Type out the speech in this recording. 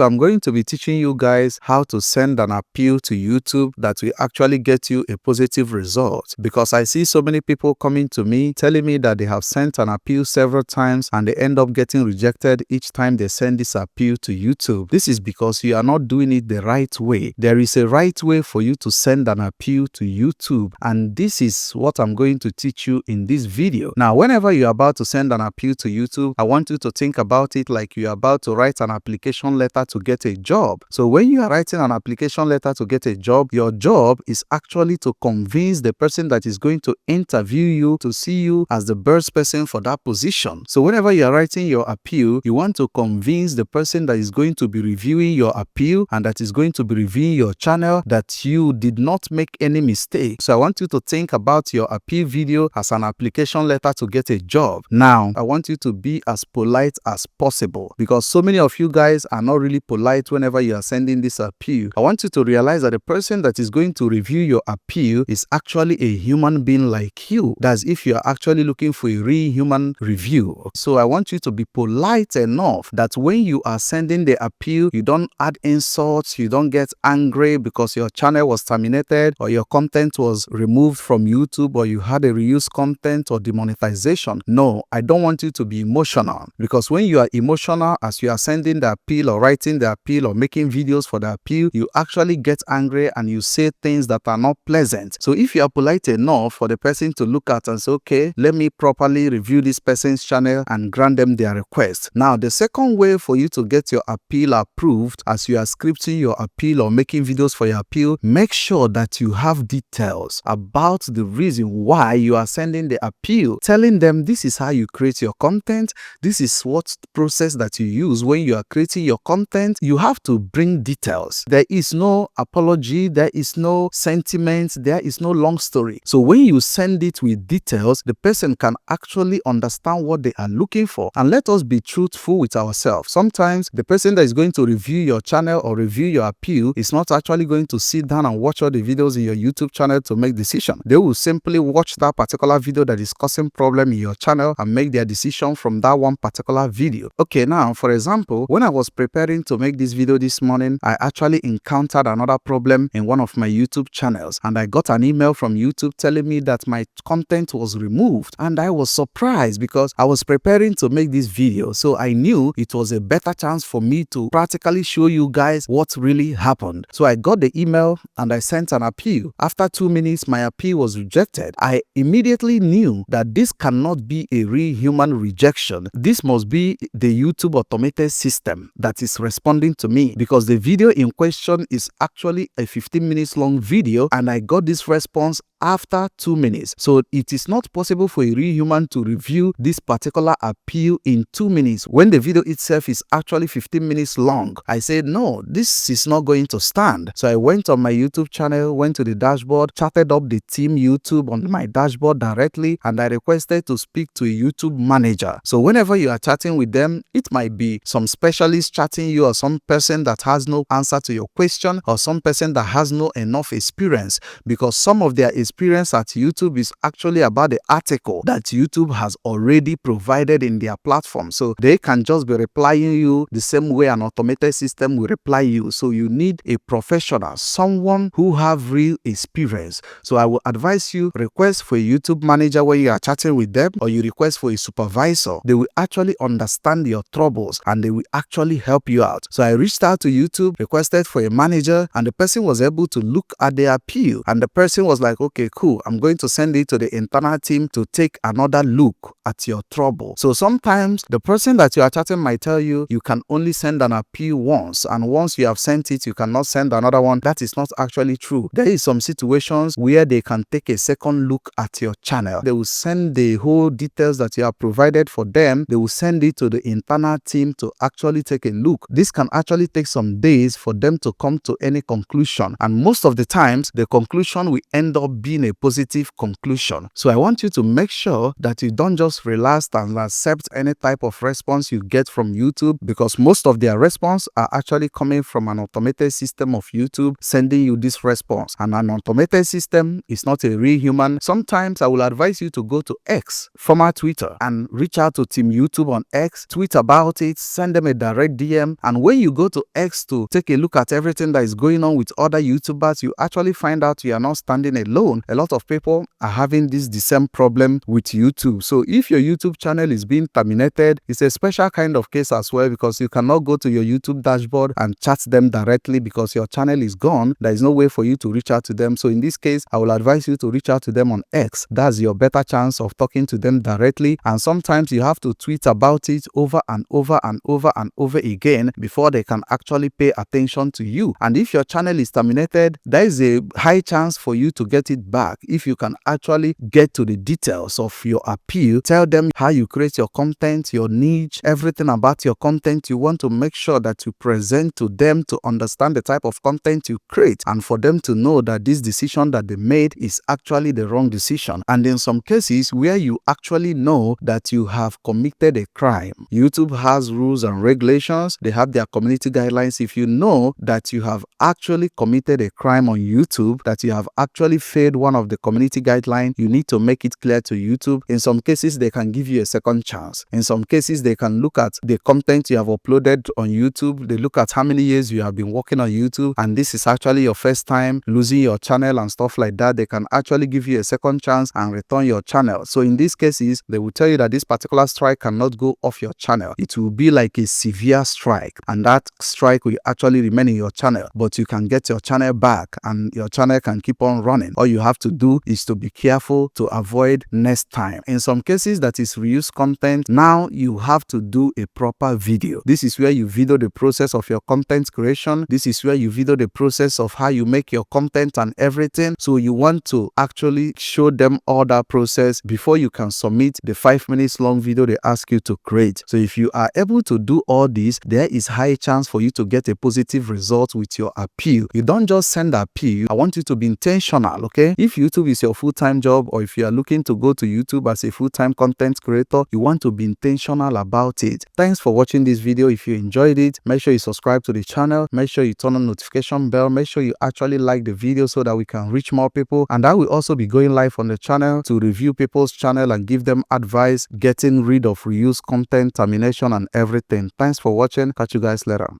So I'm going to be teaching you guys how to send an appeal to YouTube that will actually get you a positive result, because I see so many people coming to me telling me that they have sent an appeal several times and they end up getting rejected each time they send this appeal to YouTube. This is because you are not doing it the right way. There is a right way for you to send an appeal to YouTube, and this is what I'm going to teach you in this video. Now, whenever you're about to send an appeal to YouTube, I want you to think about it like you're about to write an application letter to get a job. So when you are writing an application letter to get a job, your job is actually to convince the person that is going to interview you to see you as the best person for that position. So whenever you're writing your appeal, you want to convince the person that is going to be reviewing your appeal and that is going to be reviewing your channel that you did not make any mistake. So I want you to think about your appeal video as an application letter to get a job. Now, I want you to be as polite as possible, because so many of you guys are not really polite whenever you are sending this appeal. I want you to realize that the person that is going to review your appeal is actually a human being like you. That's if you are actually looking for a real human review. So I want you to be polite enough that when you are sending the appeal, you don't add insults, you don't get angry because your channel was terminated or your content was removed from YouTube or you had a reused content or demonetization. No, I don't want you to be emotional, because when you are emotional as you are sending the appeal or writing the appeal or making videos for the appeal, you actually get angry and you say things that are not pleasant. So if you are polite enough for the person to look at and say, okay, let me properly review this person's channel and grant them their request. Now, the second way for you to get your appeal approved as you are scripting your appeal or making videos for your appeal, make sure that you have details about the reason why you are sending the appeal, telling them this is how you create your content, this is what process that you use when you are creating your content. You have to bring details. There is no apology, there is no sentiment, there is no long story. So when you send it with details, the person can actually understand what they are looking for. And let us be truthful with ourselves. Sometimes the person that is going to review your channel or review your appeal is not actually going to sit down and watch all the videos in your YouTube channel to make decision. They will simply watch that particular video that is causing problem in your channel and make their decision from that one particular video. Okay, now for example, when I was preparing to make this video this morning, I actually encountered another problem in one of my YouTube channels, and I got an email from YouTube telling me that my content was removed, and I was surprised because I was preparing to make this video, so I knew it was a better chance for me to practically show you guys what really happened. So I got the email and I sent an appeal. After 2 minutes, my appeal was rejected. I immediately knew that this cannot be a real human rejection. This must be the YouTube automated system that is responding to me, because the video in question is actually a 15 minutes long video and I got this response after 2 minutes. So it is not possible for a real human to review this particular appeal in 2 minutes when the video itself is actually 15 minutes long. I said, no, this is not going to stand. So I went on my YouTube channel, went to the dashboard, chatted up the team YouTube on my dashboard directly, and I requested to speak to a YouTube manager. So whenever you are chatting with them, it might be some specialist chatting you or some person that has no answer to your question or some person that has no enough experience, because some of their experience at YouTube is actually about the article that YouTube has already provided in their platform. So they can just be replying you the same way an automated system will reply you. So you need a professional, someone who have real experience. So I will advise you, request for a YouTube manager when you are chatting with them, or you request for a supervisor. They will actually understand your troubles and they will actually help you out. So I reached out to YouTube, requested for a manager, and the person was able to look at the appeal, and the person was like, okay, cool, I'm going to send it to the internal team to take another look at your trouble. So sometimes the person that you are chatting might tell you you can only send an appeal once, and once you have sent it, you cannot send another one. That is not actually true. There is some situations where they can take a second look at your channel. They will send the whole details that you have provided for them. They will send it to the internal team to actually take a look. This can actually take some days for them to come to any conclusion, and most of the times the conclusion will end up being being a positive conclusion. So I want you to make sure that you don't just relax and accept any type of response you get from YouTube, because most of their response are actually coming from an automated system of YouTube sending you this response. And an automated system is not a real human. Sometimes I will advise you to go to X, former Twitter, and reach out to Team YouTube on X, tweet about it, send them a direct DM. And when you go to X to take a look at everything that is going on with other YouTubers, you actually find out you are not standing alone. A lot of people are having the same problem with YouTube. So if your YouTube channel is being terminated, it's a special kind of case as well, because you cannot go to your YouTube dashboard and chat them directly because your channel is gone. There is no way for you to reach out to them. So in this case, I will advise you to reach out to them on X. That's your better chance of talking to them directly. And sometimes you have to tweet about it over and over and over and over again before they can actually pay attention to you. And if your channel is terminated, there is a high chance for you to get it back if you can actually get to the details of your appeal. Tell them how you create your content, your niche, everything about your content. You want to make sure that you present to them to understand the type of content you create, and for them to know that this decision that they made is actually the wrong decision. And in some cases where you actually know that you have committed a crime, YouTube has rules and regulations. They have their community guidelines. If you know that you have actually committed a crime on YouTube, that you have actually failed one of the community guidelines, you need to make it clear to YouTube. In some cases, they can give you a second chance. In some cases, they can look at the content you have uploaded on YouTube. They look at how many years you have been working on YouTube, and this is actually your first time losing your channel and stuff like that. They can actually give you a second chance and return your channel. So in these cases, they will tell you that this particular strike cannot go off your channel. It will be like a severe strike, and that strike will actually remain in your channel, but you can get your channel back and your channel can keep on running. All you have to do is to be careful to avoid next time. In some cases, that is reuse content. Now you have to do a proper video. This is where you video the process of your content creation. This is where you video the process of how you make your content and everything. So you want to actually show them all that process before you can submit the 5 minutes long video they ask you to create. So if you are able to do all this, there is high chance for you to get a positive result with your appeal. You don't just send appeal. I want you to be intentional, okay? If YouTube is your full-time job, or if you are looking to go to YouTube as a full-time content creator, you want to be intentional about it. Thanks for watching this video. If you enjoyed it, make sure you subscribe to the channel. Make sure you turn on notification bell. Make sure you actually like the video so that we can reach more people. And I will also be going live on the channel to review people's channel and give them advice, getting rid of reuse content, termination, and everything. Thanks for watching. Catch you guys later.